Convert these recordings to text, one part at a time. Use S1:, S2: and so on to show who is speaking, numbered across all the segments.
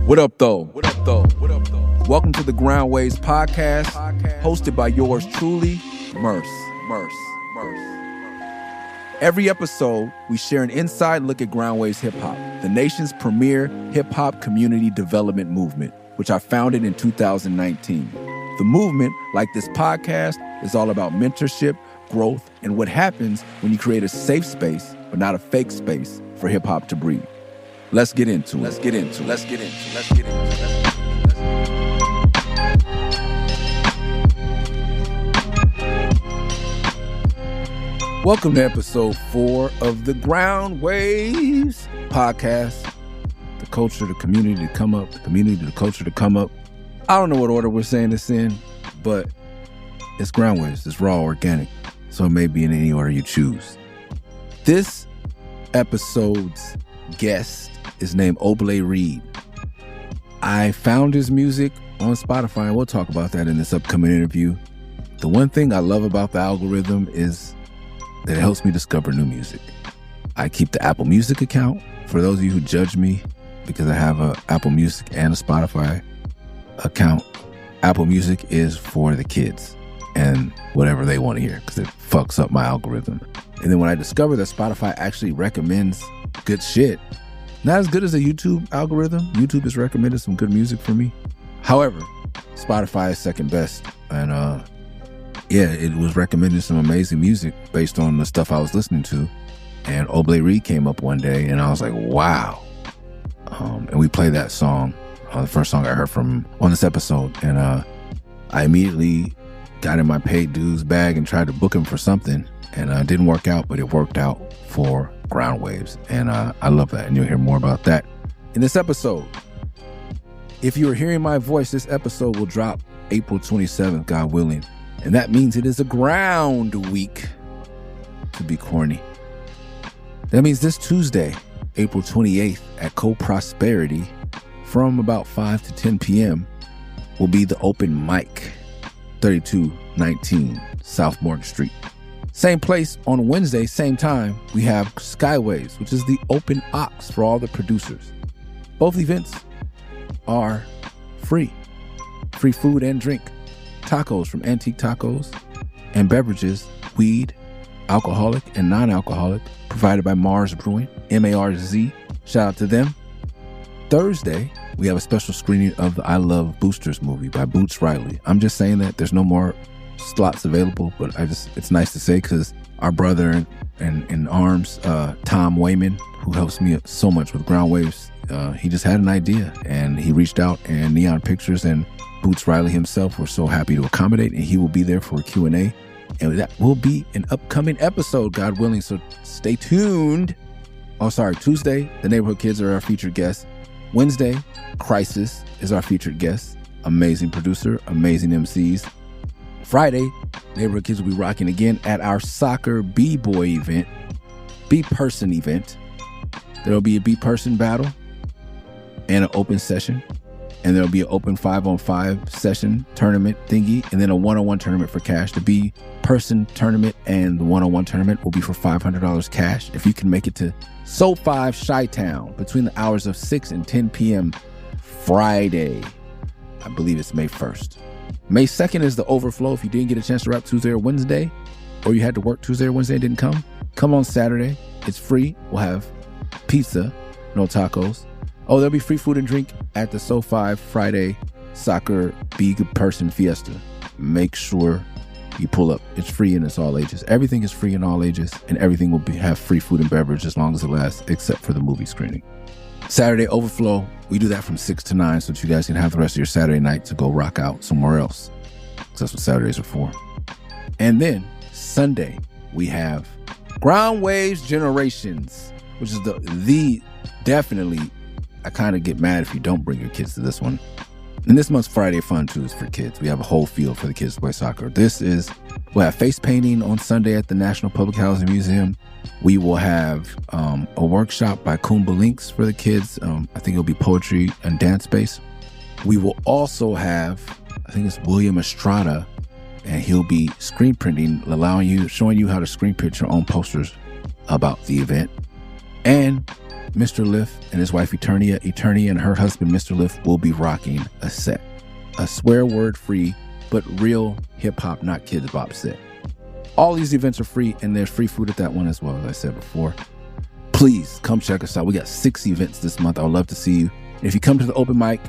S1: What up, though? Welcome to the Groundwaves Podcast, hosted by yours truly, Murs. Every episode, we share an inside look at Groundwaves Hip Hop, the nation's premier hip hop community development movement, which I founded in 2019. The movement, like this podcast, is all about mentorship, growth, and what happens when you create a safe space, but not a fake space, for hip hop to breathe. Let's get into it. Welcome to episode 4 of the Groundwaves Podcast. The culture, the community to come up, the community, the culture to come up. I don't know what order we're saying this in, but it's Groundwaves. It's raw, organic, so it may be in any order you choose. This episode's guest is named Oble Reed. I found his music on Spotify, and we'll talk about that in this upcoming interview. The one thing I love about the algorithm is that it helps me discover new music. I keep the Apple Music account. For those of you who judge me because I have an Apple Music and a Spotify account, Apple Music is for the kids and whatever they want to hear because it fucks up my algorithm. And then when I discovered that Spotify actually recommends good shit, not as good as a YouTube algorithm. YouTube has recommended some good music for me. However, Spotify is second best. And it was recommending some amazing music based on the stuff I was listening to. And Oble Reed came up one day and I was like, wow. And we played that song, the first song I heard from on this episode. And I immediately got in my paid dues bag and tried to book him for something. And it didn't work out, but it worked out for Groundwaves. And I love that. And you'll hear more about that in this episode. If you are hearing my voice, this episode will drop April 27th, God willing. And that means it is a ground week, to be corny. That means this Tuesday, April 28th at Co-Prosperity from about 5 to 10 p.m. will be the open mic, 3219 South Morgan Street. Same place on Wednesday, same time, we have Skyways, which is the open ox for all the producers. Both events are free. Free food and drink. Tacos from Antique Tacos and beverages, weed, alcoholic and non-alcoholic, provided by Mars Brewing, M-A-R-Z. Shout out to them. Thursday, we have a special screening of the I Love Boosters movie by Boots Riley. I'm just saying that there's no more slots available, but it's nice to say because our brother in arms, Tom Wayman, who helps me so much with Groundwaves, he just had an idea and he reached out, and Neon Pictures and Boots Riley himself were so happy to accommodate, and he will be there for a Q&A, and that will be an upcoming episode, God willing, so stay tuned. Tuesday, the Neighborhood Kids are our featured guests. Wednesday, Crisis is our featured guest. Amazing producer, amazing MCs. Friday, Neighborhood Kids will be rocking again at our soccer B-boy event, B-person event. There'll be a B-person battle and an open session. And there'll be an open 5-on-5 session tournament thingy, and then a 1-on-1 tournament for cash. The B-person tournament and the 1-on-1 tournament will be for $500 cash. If you can make it to Soul 5 Chi-Town between the hours of 6 and 10 p.m. Friday, I believe it's May 1st. May 2nd is the overflow. If you didn't get a chance to rap Tuesday or Wednesday, or you had to work Tuesday or Wednesday and didn't come on Saturday. It's free. We'll have pizza, no tacos. Oh, there'll be free food and drink at the So 5 Friday Soccer Big Person Fiesta. Make sure you pull up. It's free and it's all ages. Everything is free in all ages, and everything will have free food and beverage as long as it lasts, except for the movie screening. Saturday overflow, we do that from 6 to 9 so that you guys can have the rest of your Saturday night to go rock out somewhere else. Because that's what Saturdays are for. And then Sunday, we have Groundwaves Generations, which is the definitely, I kind of get mad if you don't bring your kids to this one. And this month's Friday Fun too is for kids. We have a whole field for the kids to play soccer. We'll have face painting on Sunday at the National Public Housing Museum. We will have a workshop by Kumba Links for the kids. I think it'll be poetry and dance based. We will also have, I think it's William Estrada, and he'll be screen printing, showing you how to screen print your own posters about the event. And Mr. Lift and his wife Eternia and her husband Mr. Lift will be rocking a set. A swear word free, but real hip hop, not kids bop set. All these events are free, and there's free food at that one as well, as I said before. Please come check us out. We got 6 events this month. I would love to see you. If you come to the open mic,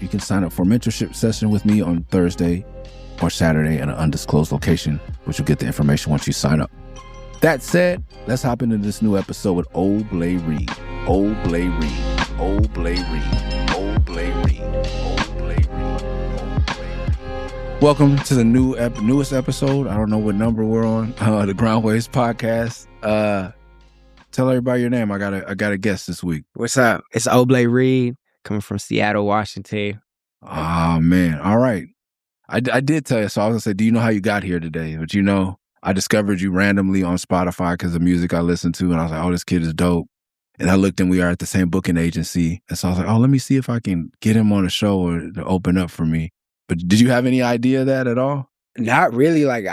S1: you can sign up for a mentorship session with me on Thursday or Saturday at an undisclosed location, which you'll get the information once you sign up. That said, let's hop into this new episode with Oble Reed. Oble Reed. Oble Reed. Oble Reed. Oble Reed. Welcome to the newest episode. I don't know what number we're on. The Groundwaves Podcast. Tell everybody your name. I got a guest this week.
S2: What's up? It's Oble Reed, coming from Seattle, Washington.
S1: Oh man! All right. I did tell you. So I was gonna say, do you know how you got here today? But you know, I discovered you randomly on Spotify because of music I listened to, and I was like, oh, this kid is dope. And I looked, and we are at the same booking agency, and so I was like, oh, let me see if I can get him on a show or to open up for me. But did you have any idea of that at all?
S2: Not really. Like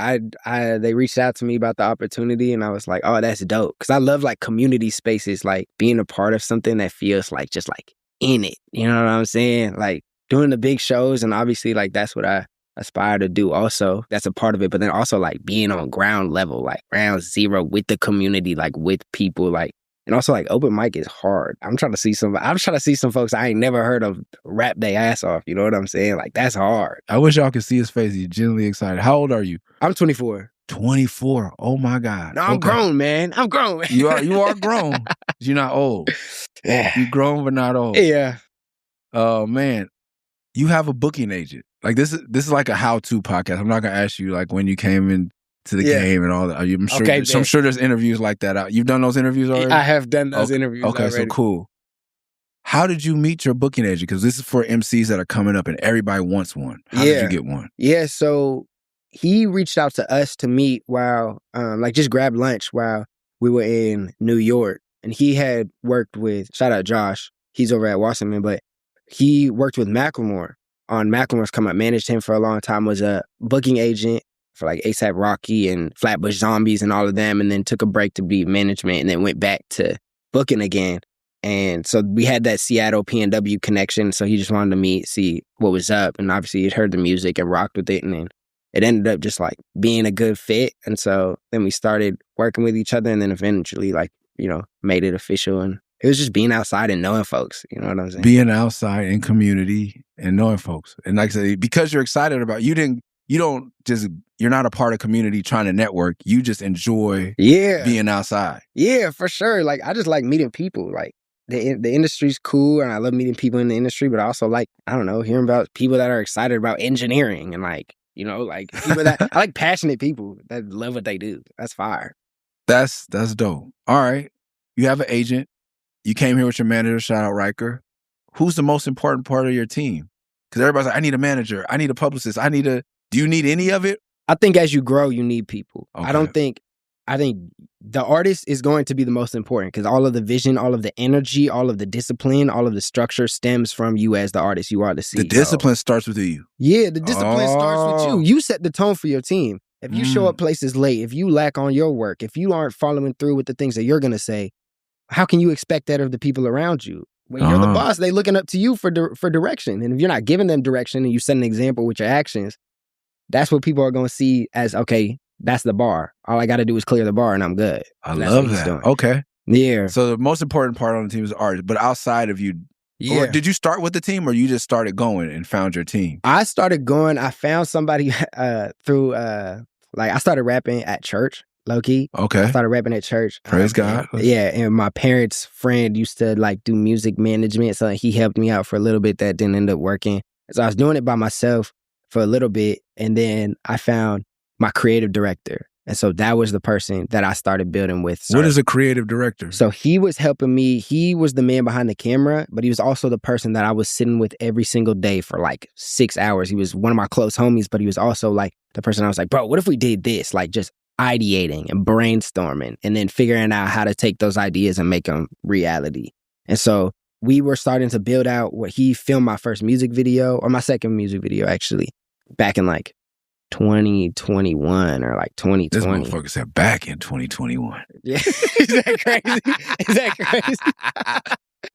S2: they reached out to me about the opportunity, and I was like, oh, that's dope. Because I love like community spaces, like being a part of something that feels like just like in it. You know what I'm saying? Like doing the big shows, and obviously like that's what I aspire to do also. That's a part of it. But then also like being on ground level, like ground zero with the community, like with people, like. And also, like, open mic is hard. I'm trying to see some folks I ain't never heard of rap their ass off. You know what I'm saying? Like, that's hard.
S1: I wish y'all could see his face. He's genuinely excited. How old are you?
S2: I'm 24.
S1: 24. Oh, my God.
S2: No, I'm grown, man. I'm grown.
S1: You are grown. You're not old.
S2: Yeah.
S1: You're grown, but not old.
S2: Yeah.
S1: Oh, man. You have a booking agent. Like, this is like a how-to podcast. I'm not going to ask you, like, when you came in to the game and all that. I'm sure there's interviews like that out. You've done those interviews already?
S2: I have done those interviews
S1: already. So cool. How did you meet your booking agent? Because this is for MCs that are coming up and everybody wants one. How did you get one?
S2: Yeah, so he reached out to us to meet while, just grab lunch while we were in New York. And he had worked with, shout out Josh, he's over at Wasserman, but he worked with Macklemore on Macklemore's Come Up, managed him for a long time, was a booking agent for like A$AP Rocky and Flatbush Zombies and all of them, and then took a break to be management and then went back to booking again. And so we had that Seattle PNW connection, so he just wanted to meet, see what was up, and obviously he'd heard the music and rocked with it, and then it ended up just like being a good fit. And so then we started working with each other, and then eventually like, you know, made it official. And it was just being outside and knowing folks, you know what I'm saying?
S1: Being outside in community and knowing folks. And like I said, because you're excited about you're not a part of community trying to network. You just enjoy being outside.
S2: Yeah, for sure. Like, I just like meeting people. Like, the industry's cool, and I love meeting people in the industry, but I also like, I don't know, hearing about people that are excited about engineering and like, you know, like people that, I like passionate people that love what they do. That's fire.
S1: That's dope. All right. You have an agent. You came here with your manager, shout out Riker. Who's the most important part of your team? Because everybody's like, I need a manager. I need a publicist. Do you need any of it?
S2: I think as you grow, you need people.
S1: Okay.
S2: I think the artist is going to be the most important because all of the vision, all of the energy, all of the discipline, all of the structure stems from you as the artist. You are the CEO.
S1: The discipline starts with you.
S2: Yeah, the discipline starts with you. You set the tone for your team. If you show up places late, if you lack on your work, if you aren't following through with the things that you're going to say, how can you expect that of the people around you? When you're the boss, they looking up to you for direction. And if you're not giving them direction and you set an example with your actions, that's what people are going to see as, okay, that's the bar. All I got to do is clear the bar and I'm good.
S1: I love that. Okay.
S2: Yeah.
S1: So the most important part on the team is art. But outside of you, or did you start with the team or you just started going and found your team?
S2: I started going. I found somebody through, I started rapping at church, low-key.
S1: Okay.
S2: I started rapping at church.
S1: Praise God.
S2: Yeah. And my parents' friend used to like do music management. So he helped me out for a little bit. That didn't end up working. So I was doing it by myself for a little bit. And then I found my creative director. And so that was the person that I started building with.
S1: What is a creative director?
S2: So he was helping me. He was the man behind the camera, but he was also the person that I was sitting with every single day for like 6 hours. He was one of my close homies, but he was also like the person I was like, bro, what if we did this? Like just ideating and brainstorming and then figuring out how to take those ideas and make them reality. And so we were starting to build out what he filmed my first music video, or my second music video actually, back in like 2021 or like 2020.
S1: This motherfucker said back in 2021.
S2: Yeah. Is that crazy? Is that crazy?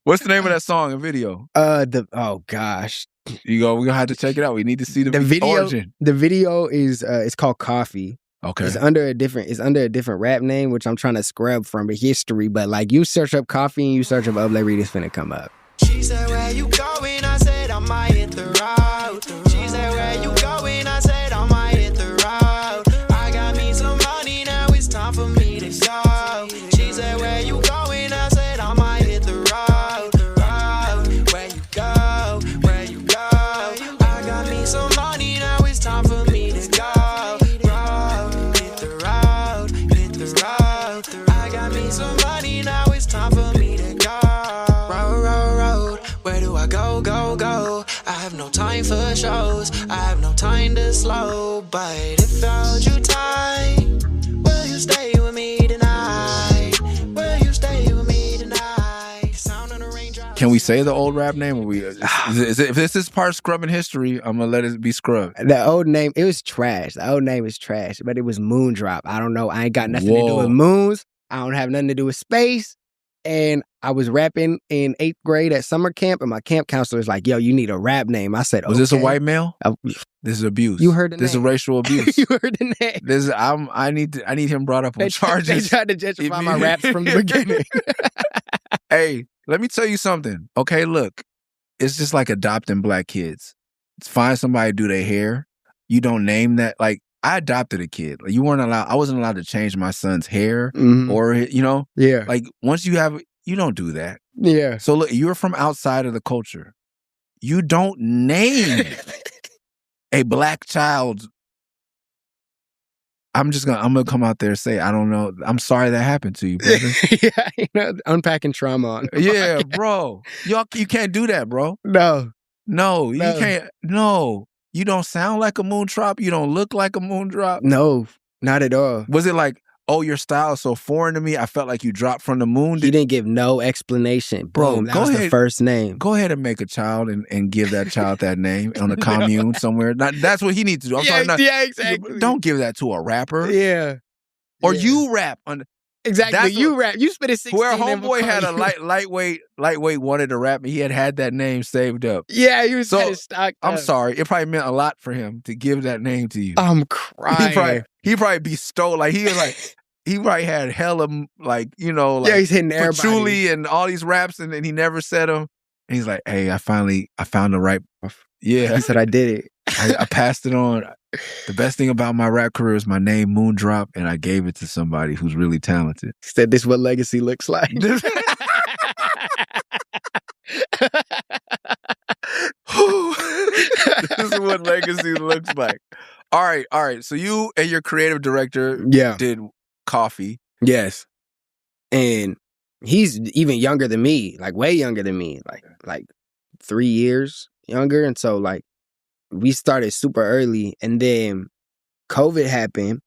S1: What's the name of that song and video?
S2: Oh gosh.
S1: We're gonna have to check it out. We need to see the
S2: video.
S1: origin.
S2: The video is it's called Coffee.
S1: Okay.
S2: It's under a different rap name, which I'm trying to scrub from the history. But like, you search up Coffee and you search up Oble Reed, it's finna come up.
S3: She said, where you going? I said, I might hit the road. She said, where you going? I said, I might hit the road. I got me some money, now it's time for me to go. She said, where you going? I said, I might hit the road. Where you go? Where you go? I got me some money, now it's time for me to go. Hit the road, hit the road. I got me some money, now it's time for me to go. Road, where do I go? I have no time for shows, I have no time to slow. But if I hold you tight, will you stay with me tonight? Will you stay with me tonight? Sound on the raindrops.
S1: Can we say the old rap name? Or if this is part scrubbing history, I'm gonna let it be scrubbed.
S2: The old name, it was trash. The old name is trash, but it was Moondrop. I don't know. I ain't got nothing to do with moons. I don't have nothing to do with space. And I was rapping in 8th grade at summer camp, and my camp counselor was like, yo, you need a rap name. I said,
S1: Was this a white male? This is abuse.
S2: You heard the name.
S1: This is racial abuse.
S2: You heard the name.
S1: I need him brought up on charges.
S2: They tried to gentrify my raps from the beginning.
S1: Hey, let me tell you something. Okay, look, it's just like adopting black kids. Find somebody to do their hair. You don't name that. Like, I adopted a kid. Like, I wasn't allowed to change my son's hair or,
S2: Yeah.
S1: Like, once you don't do that.
S2: Yeah.
S1: So look, you're from outside of the culture. You don't name a black child. I'm gonna come out there and say, I don't know. I'm sorry that happened to you, brother.
S2: Yeah, unpacking trauma on.
S1: Yeah, bro. You can't do that, bro.
S2: No,
S1: you can't. No. You don't sound like a Moondrop. You don't look like a Moondrop.
S2: No, not at all.
S1: Was it like, oh, your style is so foreign to me, I felt like you dropped from the moon?
S2: He didn't give no explanation.
S1: Bro,
S2: Boom, that was the first name.
S1: Go ahead and make a child and give that child that name on a commune somewhere. That's what he needs to do.
S2: Yeah, exactly.
S1: Don't give that to a rapper.
S2: Yeah.
S1: Or you rap.
S2: Exactly. You rap. You spit a 16.
S1: Where homeboy had a lightweight wanted to rap, and he had that name saved up.
S2: Yeah, he was stocked up.
S1: I'm sorry. It probably meant a lot for him to give that name to you.
S2: I'm crying.
S1: He probably be stole. Like, he probably had hella,
S2: he's hitting everybody.
S1: Patchouli and all these raps, and then he never said them. And he's like, hey, I found the right. Yeah.
S2: He said, I did it.
S1: I passed it on. The best thing about my rap career is my name, Moondrop, and I gave it to somebody who's really talented.
S2: He said, this is what legacy looks like.
S1: This is what legacy looks like. All right. So you and your creative director did Coffee.
S2: Yes. And he's even younger than me, like way younger than me, like 3 years younger. And so like we started super early, and then COVID happened,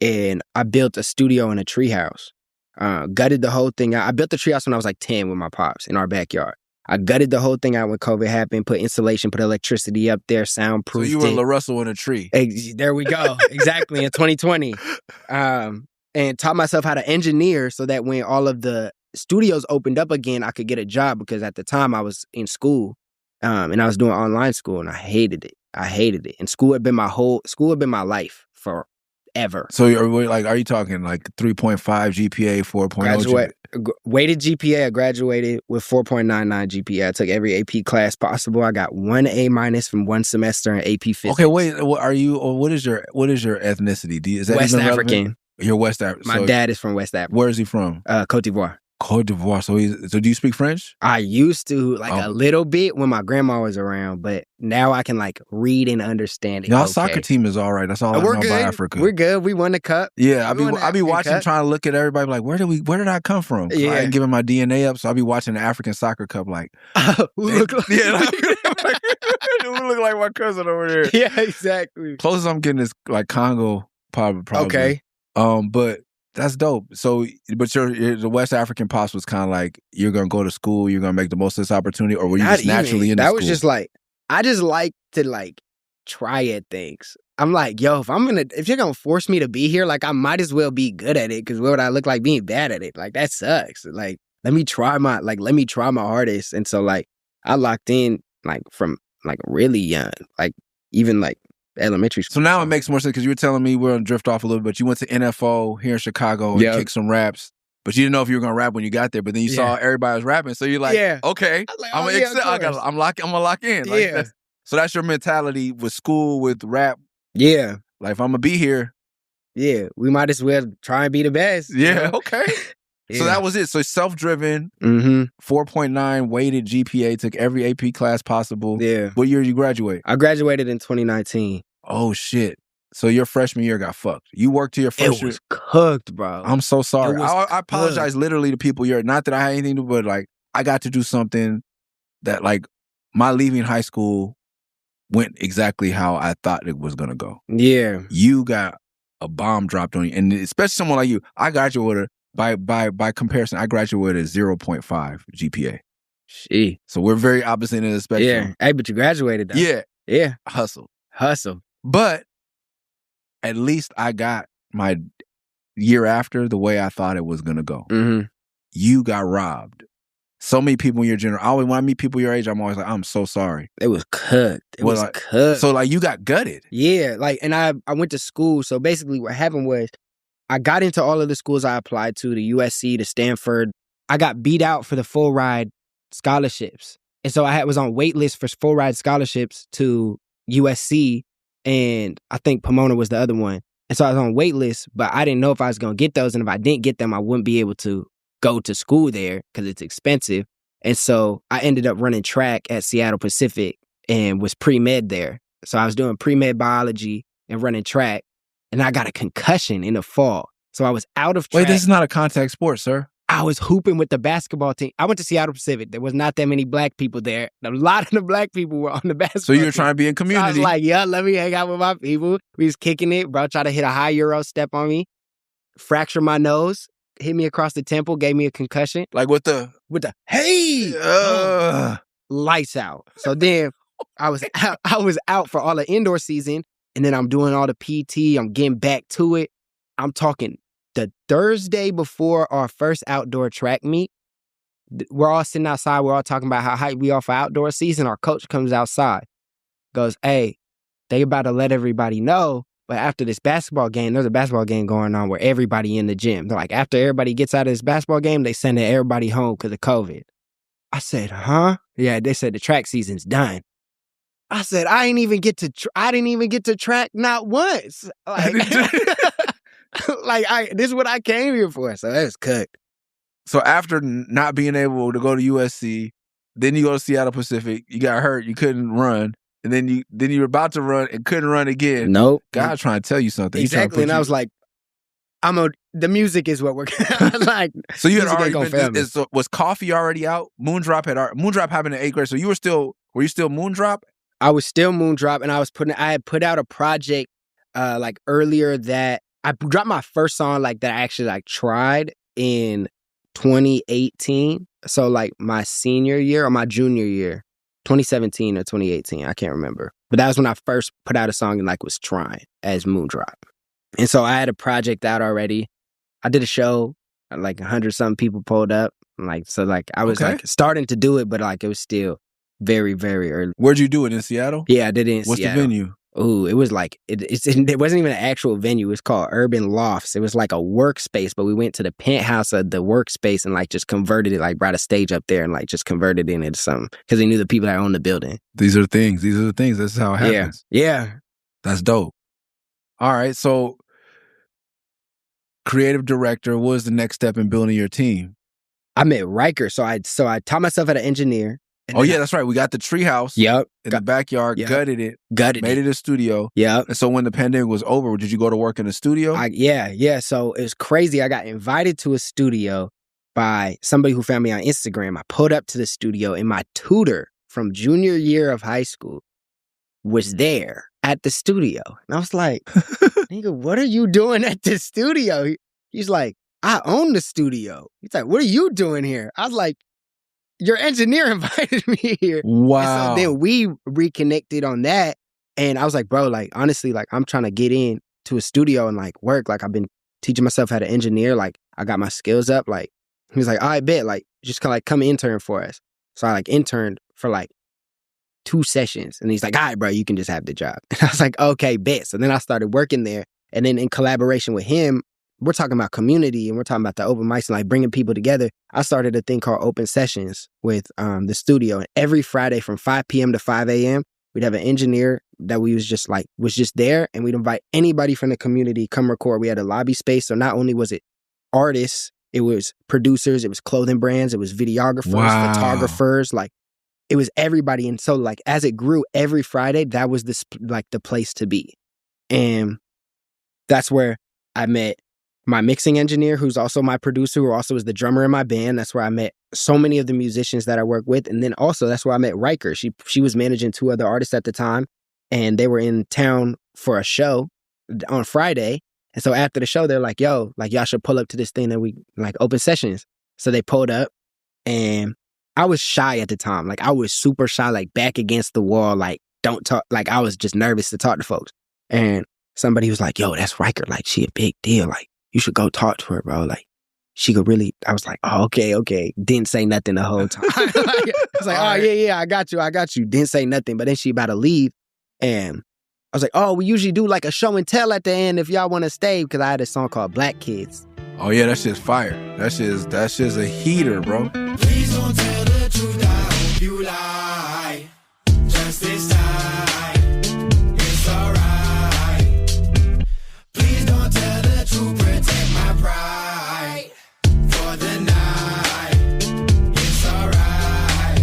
S2: and I built a studio in a treehouse. Gutted the whole thing out. I built the treehouse when I was like 10 with my pops in our backyard. I gutted the whole thing out when COVID happened, put insulation, put electricity up there, soundproofed.
S1: So you were La Russell in a tree.
S2: There we go. Exactly, in 2020. And taught myself how to engineer so that when all of the studios opened up again, I could get a job, because at the time I was in school and I was doing online school, and I hated it. And school had been my life forever.
S1: So are you talking like 3.5 GPA, 4.0?
S2: Weighted GPA, I graduated with 4.99 GPA. I took every AP class possible. I got 1 A- from one semester in AP Physics.
S1: Okay, wait. What is your ethnicity? Is that
S2: West
S1: even
S2: African.
S1: Relevant? You're West African.
S2: My dad is from West Africa.
S1: Where is he from?
S2: Côte d'Ivoire.
S1: Côte d'Ivoire. So do you speak French?
S2: I used to, a little bit when my grandma was around, but now I can read and understand it.
S1: Y'all soccer team is all right. That's all I know about Africa.
S2: We're good. We won the cup.
S1: Yeah, I be watching, trying to look at everybody like, where did I come from? Yeah. I ain't giving my DNA up, so I'll be watching the African soccer cup
S2: who look like
S1: who look like my cousin over there.
S2: Yeah, exactly.
S1: Closest I'm getting is Congo, probably.
S2: Okay.
S1: But that's dope. So, but the West African pops was kind of like, you're going to go to school, you're going to make the most of this opportunity, or were you just naturally in school?
S2: That was just I just like to try at things. I'm like, yo, if you're gonna force me to be here, like I might as well be good at it, because what would I look like being bad at it? Like that sucks. Like let me try my hardest. And so like I locked in like from like really young, like even like elementary school.
S1: So now it makes more sense, because you were telling me we're gonna drift off a little bit, but you went to NFO here in Chicago and kicked some raps. But you didn't know if you were gonna rap when you got there. But then you saw everybody was rapping, so you're like, okay,
S2: like,
S1: I'm gonna lock in. Like, so that's your mentality with school, with rap.
S2: Yeah,
S1: like if I'm gonna be here,
S2: we might as well try and be the best.
S1: Yeah,
S2: you know?
S1: okay. So that was it. So self-driven, 4.9 weighted GPA, took every AP class possible.
S2: Yeah.
S1: What year did you graduate?
S2: I graduated in 2019.
S1: Oh shit. So your freshman year got fucked. You worked to your first year.
S2: It was cooked, bro.
S1: I'm so sorry. I apologize literally to people. Not that I had anything to do, but like I got to do something that like my leaving high school went exactly how I thought it was gonna go.
S2: Yeah.
S1: You got a bomb dropped on you. And especially someone like you, I graduated by comparison, I graduated 0.5 GPA.
S2: Gee.
S1: So we're very opposite in the spectrum.
S2: Yeah. Hey, but you graduated though.
S1: Yeah.
S2: Yeah.
S1: Hustle.
S2: But
S1: at least I got my year after the way I thought it was going to go.
S2: Mm-hmm.
S1: You got robbed. So many people in your generation, when I meet people your age, I'm always like, I'm so sorry.
S2: It was cooked. It was cooked.
S1: So like you got gutted.
S2: Yeah. Like, and I went to school. So basically what happened was I got into all of the schools I applied to, the USC, to Stanford. I got beat out for the full ride scholarships. And so I was on wait list for full ride scholarships to USC, and I think Pomona was the other one. And so I was on wait list, but I didn't know if I was going to get those. And if I didn't get them, I wouldn't be able to go to school there because it's expensive. And so I ended up running track at Seattle Pacific and was pre-med there. So I was doing pre-med biology and running track, and I got a concussion in the fall. So I was out of track.
S1: Wait, this is not a contact sport, sir.
S2: I was hooping with the basketball team. I went to Seattle Pacific. There was not that many black people there. A lot of the black people were on the basketball
S1: So you were
S2: team.
S1: trying to be in community.
S2: So I was like, yeah, let me hang out with my people. We was kicking it. Bro tried to hit a high Euro step on me, fractured my nose, hit me across the temple, gave me a concussion.
S1: Like with the
S2: hey, lights out. So then I was out for all the indoor season, and then I'm doing all the PT. I'm getting back to it. I'm talking the Thursday before our first outdoor track meet. We're all sitting outside. We're all talking about how hyped we are for outdoor season. Our coach comes outside, goes, hey, they about to let everybody know, but after this basketball game, there's a basketball game going on where everybody in the gym. They're like, after everybody gets out of this basketball game, they send everybody home because of COVID. I said, huh? Yeah, they said the track season's done. I said, I didn't even get to track not once. Like, this is what I came here for. So that was cooked.
S1: So after not being able to go to USC, then you go to Seattle Pacific, you got hurt, you couldn't run, and then you were about to run and couldn't run again.
S2: Nope.
S1: God trying to tell you something.
S2: Exactly. And I was like, the music is what we're like.
S1: So you had already been, was Coffee already out? Moondrop happened in 8th grade. So were you still Moondrop?
S2: I was still Moondrop, and I had put out a project like earlier that I dropped my first song like that I actually like tried in 2018. So like my senior year or my junior year, 2017 or 2018, I can't remember. But that was when I first put out a song and like was trying as Moondrop. And so I had a project out already. I did a show, like 100-something people pulled up. Like, so like I was like starting to do it, but like it was still very, very early.
S1: Where'd you do it, in Seattle?
S2: Yeah, I did it in
S1: What's
S2: Seattle.
S1: What's the venue?
S2: Oh, it was like, it wasn't even an actual venue. It was called Urban Lofts. It was like a workspace, but we went to the penthouse of the workspace and like just converted it, like brought a stage up there and like just converted it into something because they knew the people that owned the building.
S1: These are the things. This is how it happens.
S2: Yeah.
S1: That's dope. All right. So creative director, what was the next step in building your team?
S2: I met Riker. So I taught myself how to engineer.
S1: Oh, yeah, that's right. We got the treehouse in the backyard, gutted it, made it a studio.
S2: Yep.
S1: And so when the pandemic was over, did you go to work in a studio?
S2: Yeah. So it was crazy. I got invited to a studio by somebody who found me on Instagram. I pulled up to the studio, and my tutor from junior year of high school was there at the studio. And I was like, nigga, what are you doing at the studio? He's like, I own the studio. He's like, what are you doing here? I was like, your engineer invited me here.
S1: Wow.
S2: And so then we reconnected on that. And I was like, bro, like, honestly, like, I'm trying to get in to a studio and like work. Like, I've been teaching myself how to engineer. Like, I got my skills up. Like, he was like, I bet, like, just come intern for us. So I like interned for like 2 sessions. And he's like, all right, bro, you can just have the job. And I was like, okay, bet. So then I started working there. And then in collaboration with him, we're talking about community and we're talking about the open mics and like bringing people together. I started a thing called Open Sessions with the studio. And every Friday from 5 p.m. to 5 a.m., we'd have an engineer that we was just there, and we'd invite anybody from the community come record. We had a lobby space. So not only was it artists, it was producers, it was clothing brands, it was videographers, photographers, like it was everybody. And so like as it grew every Friday, that was the place to be. And that's where I met my mixing engineer, who's also my producer, who also is the drummer in my band. That's where I met so many of the musicians that I work with. And then also that's where I met Riker. She was managing 2 other artists at the time, and they were in town for a show on Friday. And so after the show, they're like, yo, like y'all should pull up to this thing that we like Open Sessions. So they pulled up, and I was shy at the time. Like I was super shy, like back against the wall, like don't talk. Like I was just nervous to talk to folks. And somebody was like, yo, that's Riker. Like she a big deal. Like you should go talk to her, bro. Like she could really, I was like, oh, okay. Didn't say nothing the whole time. I was like, oh, yeah, I got you. Didn't say nothing. But then she about to leave. And I was like, oh, we usually do like a show and tell at the end if y'all want to stay, because I had a song called Black Kids.
S1: Oh, yeah, that shit's fire. That shit's a heater, bro.
S3: Please don't tell the truth, I hope you lie. Just this time, it's alright. Please don't tell the truth, protect my pride. For the night, it's alright.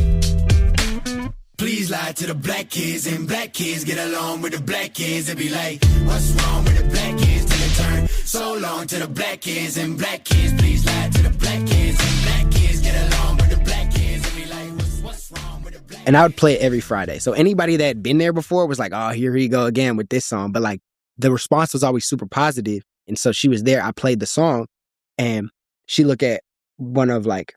S3: Please lie to the black kids, and black kids get along with the black kids and be like, what's wrong with the black kids? Till it turn so long to the black kids, and black kids, please lie to the black kids, and black kids get along with the black kids and be like, what's wrong with the black kids?
S2: And I would play it every Friday. So anybody that had been there before was like, oh, here you go again with this song. But like the response was always super positive. And so she was there. I played the song, and she looked at one of like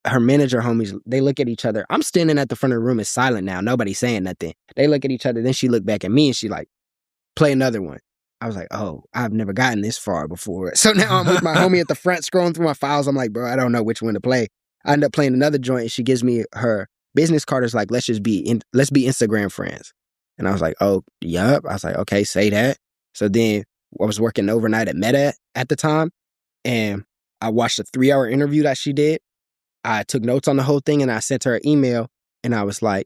S2: her manager homies. They look at each other. I'm standing at the front of the room. It's silent now. Nobody's saying nothing. They look at each other. Then she looked back at me and she like, play another one. I was like, oh, I've never gotten this far before. So now I'm with my homie at the front scrolling through my files. I'm like, bro, I don't know which one to play. I end up playing another joint, and she gives me her business card. Is like, let's be Instagram friends. And I was like, oh, yup. I was like, okay, say that. So then I was working overnight at Meta at the time, and I watched a 3-hour interview that she did. I took notes on the whole thing, and I sent her an email, and I was like,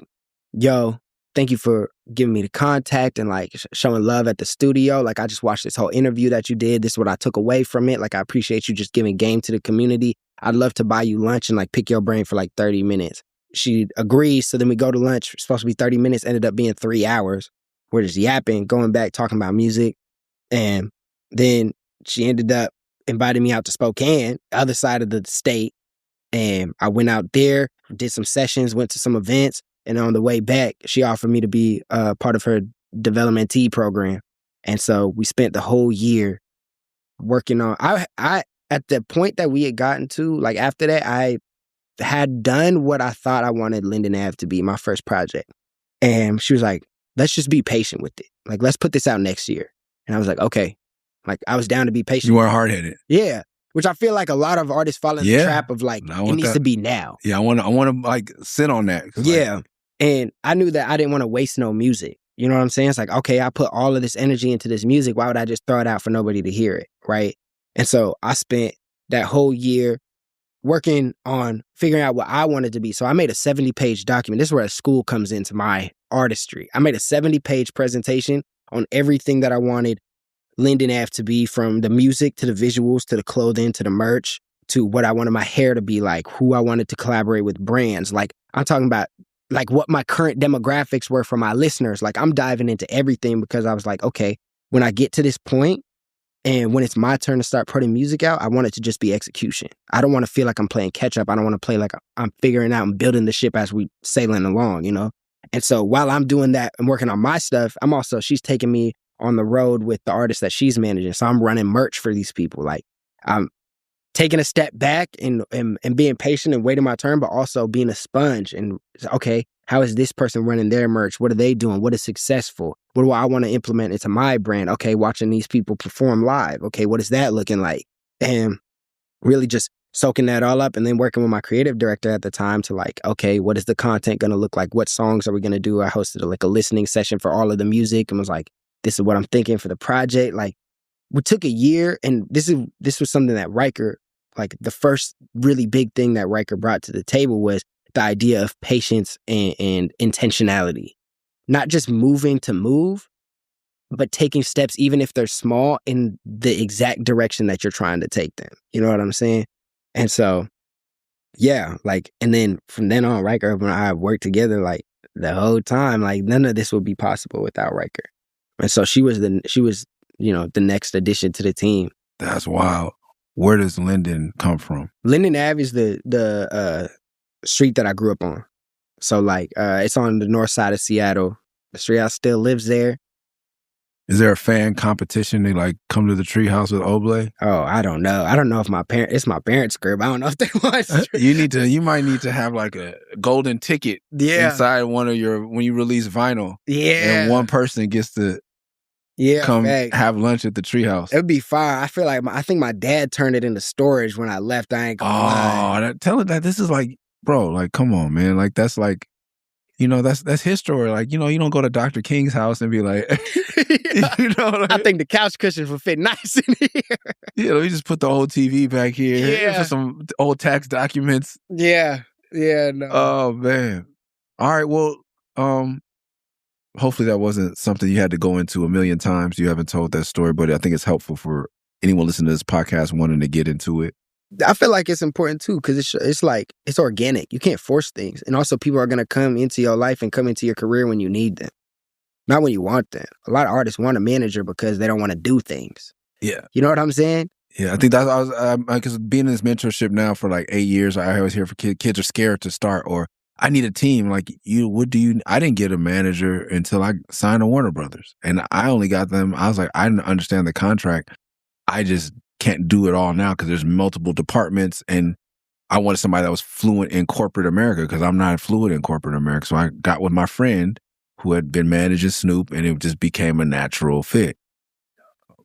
S2: yo, thank you for giving me the contact and like showing love at the studio. Like, I just watched this whole interview that you did. This is what I took away from it. Like, I appreciate you just giving game to the community. I'd love to buy you lunch and like pick your brain for like 30 minutes. She agrees. So then we go to lunch. It's supposed to be 30 minutes, ended up being 3 hours. We're just yapping, going back, talking about music. And then she ended up inviting me out to Spokane, the other side of the state. And I went out there, did some sessions, went to some events. And on the way back, she offered me to be part of her developmentee program. And so we spent the whole year working on, I at the point that we had gotten to, like after that, I had done what I thought I wanted Linden Ave to be, my first project. And she was like, let's just be patient with it. Like, let's put this out next year. And I was like, okay. Like, I was down to be patient.
S1: You weren't hard-headed.
S2: Yeah. Which I feel like a lot of artists fall in the trap of like, it needs to be now.
S1: Yeah, I want to like sit on that.
S2: Yeah. Like, and I knew that I didn't want to waste no music. You know what I'm saying? It's like, okay, I put all of this energy into this music. Why would I just throw it out for nobody to hear it? Right. And so I spent that whole year working on figuring out what I wanted to be. So I made a 70-page document. This is where a school comes into my artistry. I made a 70-page presentation on everything that I wanted Linden Ave to be, from the music to the visuals to the clothing to the merch to what I wanted my hair to be like, who I wanted to collaborate with brands. Like, I'm talking about like what my current demographics were for my listeners. Like, I'm diving into everything because I was like, okay, when I get to this point and when it's my turn to start putting music out, I want it to just be execution. I don't want to feel like I'm playing catch up. I don't want to play like I'm figuring out and building the ship as we sailing along, you know? And so while I'm doing that and working on my stuff, she's taking me on the road with the artists that she's managing. So I'm running merch for these people. Like, I'm taking a step back and being patient and waiting my turn, but also being a sponge. And okay, How is this person running their merch? What are they doing? What is successful? What do I want to implement into my brand? Okay, watching these people perform live. Okay, what is that looking like? And really just soaking that all up, and then working with my creative director at the time to like, okay, what is the content going to look like? What songs are we going to do? I hosted a listening session for all of the music and was like, this is what I'm thinking for the project. Like, we took a year, and this was something that Riker, like the first really big thing that Riker brought to the table was the idea of patience and intentionality. Not just moving to move, but taking steps, even if they're small, in the exact direction that you're trying to take them. You know what I'm saying? And so, yeah, like, and then from then on, Riker and I worked together like the whole time. Like, none of this would be possible without Riker. And so she was the next addition to the team.
S1: That's wild. Where does Linden come from?
S2: Linden Ave is the street that I grew up on. So like, it's on the north side of Seattle. The street house still lives there.
S1: Is there a fan competition? They like come to the treehouse with Oble?
S2: Oh, I don't know. I don't know if it's my parents' crib. I don't know if they watch.
S1: You might need to have like a golden ticket inside when you release vinyl.
S2: Yeah.
S1: And one person gets to come have lunch at the treehouse.
S2: It would be fire. I feel like I think my dad turned it into storage when I left. I ain't gonna lie.
S1: Tell it that this is like, bro, like, come on, man. Like, that's like, that's history. Like, you don't go to Dr. King's house and be like, like,
S2: I think the couch cushions would fit nice in here.
S1: We just put the old TV back here. For some old tax documents.
S2: Yeah. Yeah, no.
S1: Oh, man. All right, well, hopefully that wasn't something you had to go into a million times. You haven't told that story, but I think it's helpful for anyone listening to this podcast wanting to get into it.
S2: I feel like it's important too, because it's like, it's organic. You can't force things. And also people are going to come into your life and come into your career when you need them, not when you want them. A lot of artists want a manager because they don't want to do things.
S1: Yeah.
S2: You know what I'm saying?
S1: Yeah, I think because being in this mentorship now for like 8 years, I always hear for kids are scared to start, or I need a team. Like, I didn't get a manager until I signed to Warner Brothers. And I only got them, I was like, I didn't understand the contract. I just can't do it all now because there's multiple departments, and I wanted somebody that was fluent in corporate America because I'm not fluent in corporate America. So I got with my friend who had been managing Snoop, and it just became a natural fit.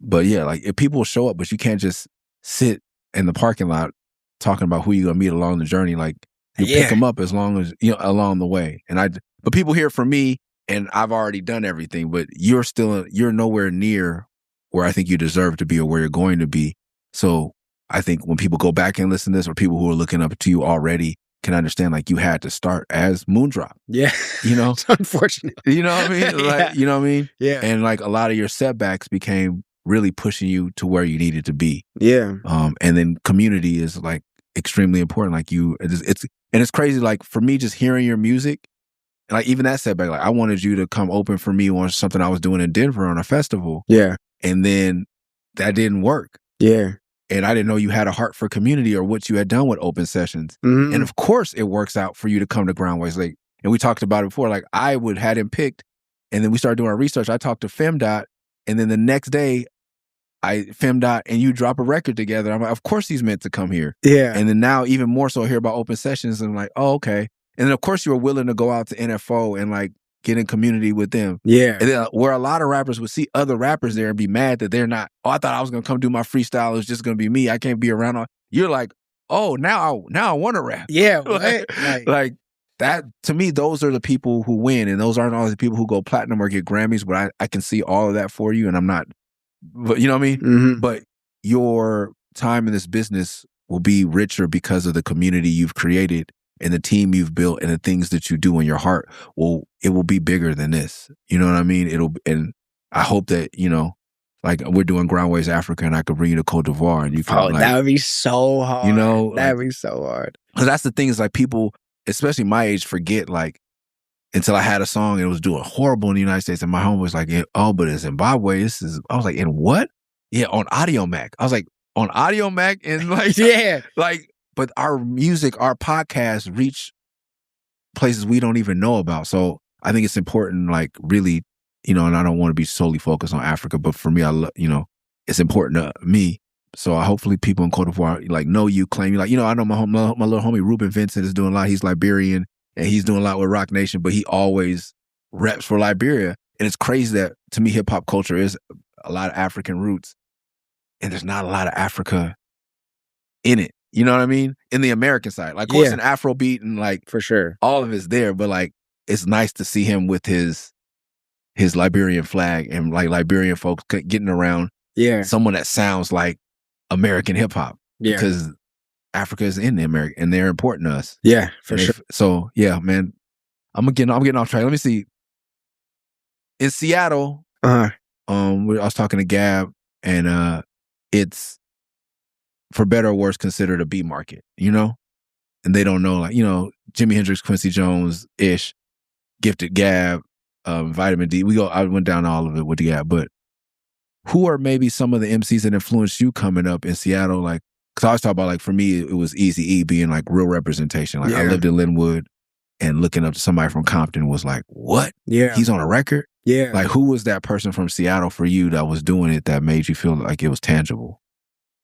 S1: But yeah, like, if people show up, but you can't just sit in the parking lot talking about who you're going to meet along the journey. Like, you pick them up as long as, along the way. But people hear from me, and I've already done everything, but you're nowhere near where I think you deserve to be or where you're going to be. So I think when people go back and listen to this, or people who are looking up to you already can understand, like, you had to start as Moondrop.
S2: Yeah.
S1: It's
S2: unfortunate.
S1: You know what I mean? Like, you know what I mean?
S2: Yeah.
S1: And like, a lot of your setbacks became really pushing you to where you needed to be.
S2: Yeah.
S1: And then community is like extremely important. Like, it's crazy. Like, for me, just hearing your music, like, even that setback, like, I wanted you to come open for me on something I was doing in Denver on a festival.
S2: Yeah.
S1: And then that didn't work.
S2: Yeah.
S1: And I didn't know you had a heart for community or what you had done with open sessions.
S2: Mm-hmm.
S1: And of course it works out for you to come to Groundwaves. Like, and we talked about it before, like, I had him picked, and then we started doing our research. I talked to FemDot, and then the next day FemDot and you drop a record together. I'm like, of course he's meant to come here.
S2: Yeah.
S1: And then now even more so I hear about open sessions, and I'm like, oh, okay. And then of course you were willing to go out to NFO and like get in community with them.
S2: Yeah.
S1: And then where a lot of rappers would see other rappers there and be mad that they're not, I thought I was going to come do my freestyle. It's just going to be me. I can't be around. You're like, oh, now I want to rap.
S2: Yeah.
S1: like that, to me, those are the people who win. And those aren't all the people who go platinum or get Grammys, but I can see all of that for you. And I'm not, but you know what I mean?
S2: Mm-hmm.
S1: But your time in this business will be richer because of the community you've created and the team you've built and the things that you do in your heart. It will be bigger than this. You know what I mean? And I hope that, like we're doing Groundwaves Africa and I could bring you to Cote d'Ivoire and you can
S2: that would be so hard. That would be so hard.
S1: Because that's the thing is like people, especially my age, forget like until I had a song and it was doing horrible in the United States and my home was like, oh, but in Zimbabwe, I was like, in what? Yeah, on Audio Mac. I was like, on Audio Mac and like,
S2: yeah.
S1: Like, but our music, our podcasts reach places we don't even know about. So I think it's important, like really, and I don't want to be solely focused on Africa, but for me, it's important to me. So hopefully people in Cote d'Ivoire, like, know you, claim you. Like, I know my little homie Ruben Vincent is doing a lot. He's Liberian. and he's doing a lot with Rock Nation, but he always reps for Liberia. And it's crazy that, to me, hip-hop culture is a lot of African roots, and there's not a lot of Africa in it. You know what I mean? In the American side. Like, of course, in Afrobeat and, like,
S2: for sure,
S1: all of it's there, but, like, it's nice to see him with his Liberian flag and, like, Liberian folks getting around someone that sounds like American hip-hop.
S2: Yeah.
S1: Because Africa is in the America, and they're important to us.
S2: Yeah, for sure.
S1: So, yeah, man, I'm getting off track. Let me see. In Seattle, I was talking to Gab, and it's, for better or worse, considered a beat market, you know? And they don't know, like, you know, Jimi Hendrix, Quincy Jones-ish, Gifted Gab, Vitamin D. I went down all of it with the Gab, but who are maybe some of the MCs that influenced you coming up in Seattle? Like, because I always talk about, like, for me, it was Eazy-E being, like, real representation. Like, I lived in Linwood, and looking up to somebody from Compton was like, what?
S2: Yeah.
S1: He's on a record?
S2: Yeah.
S1: Like, who was that person from Seattle for you that was doing it that made you feel like it was tangible?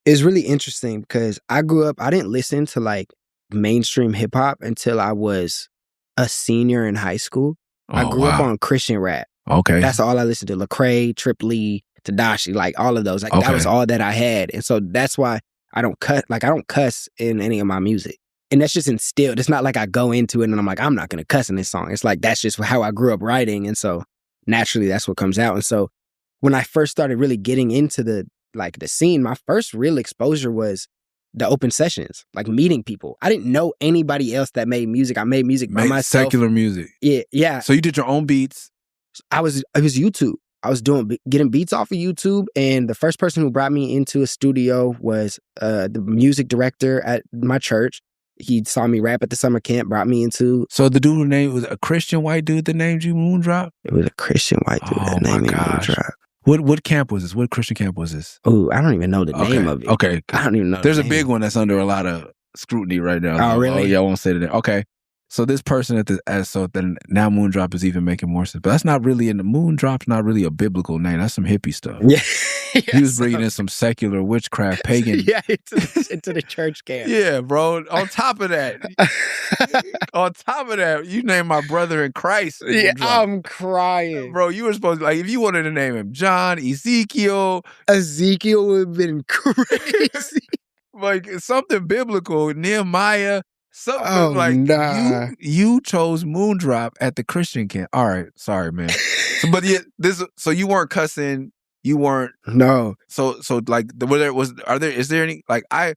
S2: It's really interesting because I grew up, I didn't listen to, like, mainstream hip-hop until I was a senior in high school. I grew up on Christian rap.
S1: Okay.
S2: That's all I listened to. Lecrae, Trip Lee, Tadashi, like, all of those. Like, that was all that I had. And so that's why I don't cuss in any of my music. And that's just instilled. It's not like I go into it and I'm like, I'm not going to cuss in this song. It's like, that's just how I grew up writing. And so naturally that's what comes out. And so when I first started really getting into the scene, my first real exposure was the open sessions, like meeting people. I didn't know anybody else that made music. I made music by myself.
S1: Secular music.
S2: Yeah.
S1: So you did your own beats?
S2: It was YouTube. I was getting beats off of YouTube, and the first person who brought me into a studio was the music director at my church. He saw me rap at the summer camp, brought me into...
S1: So the dude who named was a Christian white dude that named you Moondrop?
S2: It was a Christian white dude that named me Moondrop.
S1: What camp was this? What Christian camp was this?
S2: Oh, I don't even know the name of it.
S1: Okay.
S2: I don't even know.
S1: There's a big one that's under a lot of scrutiny right now.
S2: Oh, really?
S1: Oh, yeah, I won't say the name. Okay. So this person so then now Moondrop is even making more sense. But that's not really Moondrop's not really a biblical name. That's some hippie stuff.
S2: Yeah.
S1: He was bringing in some secular witchcraft, pagan.
S2: Yeah, into the church camp.
S1: Yeah, bro. On top of that, you named my brother in Christ.
S2: Yeah, I'm crying.
S1: Bro, you were supposed to, like, if you wanted to name him John, Ezekiel
S2: would have been crazy.
S1: Like, something biblical, Nehemiah.
S2: Something nah.
S1: You chose Moondrop at the Christian camp. All right, sorry, man. So you weren't cussing. You weren't.
S2: No.
S1: So like, is there any, like, I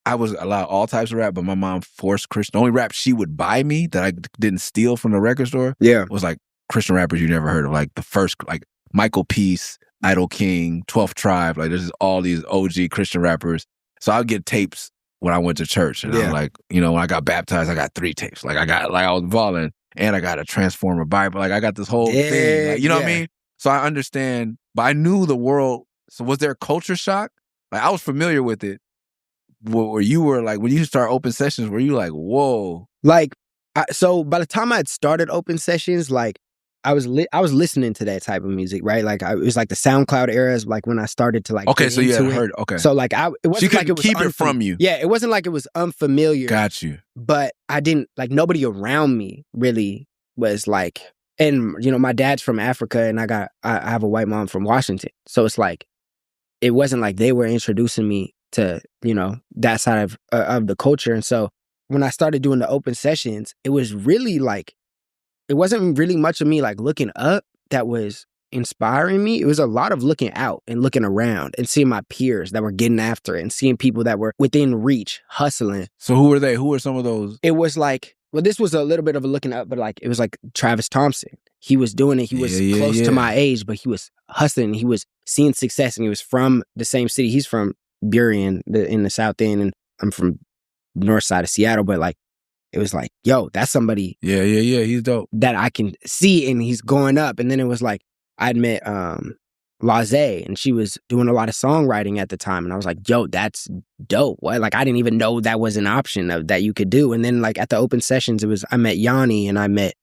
S1: was allowed all types of rap, but my mom forced Christian. The only rap she would buy me that I didn't steal from the record store was like Christian rappers you never heard of, like the first, like Michael Peace, Idol King, 12th Tribe. Like, there's all these OG Christian rappers. So I'd get tapes when I went to church, and I'm like, you know, when I got baptized, I got 3 tapes. Like, I was balling, and I got a Transformer Bible. Like, I got this whole thing. Like, you know what I mean? So I understand, but I knew the world. So was there a culture shock? Like, I was familiar with it. Where you were like, when you start open sessions, were you like, whoa?
S2: Like, so by the time I had started open sessions, like, I was listening to that type of music, right? Like, it was like the SoundCloud era is like when I started to, like,
S1: okay, so you had heard, okay.
S2: So like, it wasn't like it was
S1: keep it from you.
S2: Yeah, it wasn't like it was unfamiliar.
S1: Got you.
S2: But I didn't, like, nobody around me really was like, and you know, my dad's from Africa, and I have a white mom from Washington, so it's like, it wasn't like they were introducing me to, you know, that side of the culture. And so when I started doing the open sessions, it was really like, it wasn't really much of me like looking up that was inspiring me. It was a lot of looking out and looking around and seeing my peers that were getting after it and seeing people that were within reach, hustling.
S1: So who were they? Who were some of those?
S2: It was like, well, this was a little bit of a looking up, but like, it was like Travis Thompson. He was doing it. He was close to my age, but he was hustling. He was seeing success, and he was from the same city. He's from Burien in the South End, and I'm from north side of Seattle, but like, it was like, yo, that's somebody.
S1: Yeah. He's dope.
S2: That I can see, and he's going up. And then it was like, I'd met Laze, and she was doing a lot of songwriting at the time. And I was like, yo, that's dope. What? Like, I didn't even know that was an option that you could do. And then like at the open sessions, I met Yanni, and I met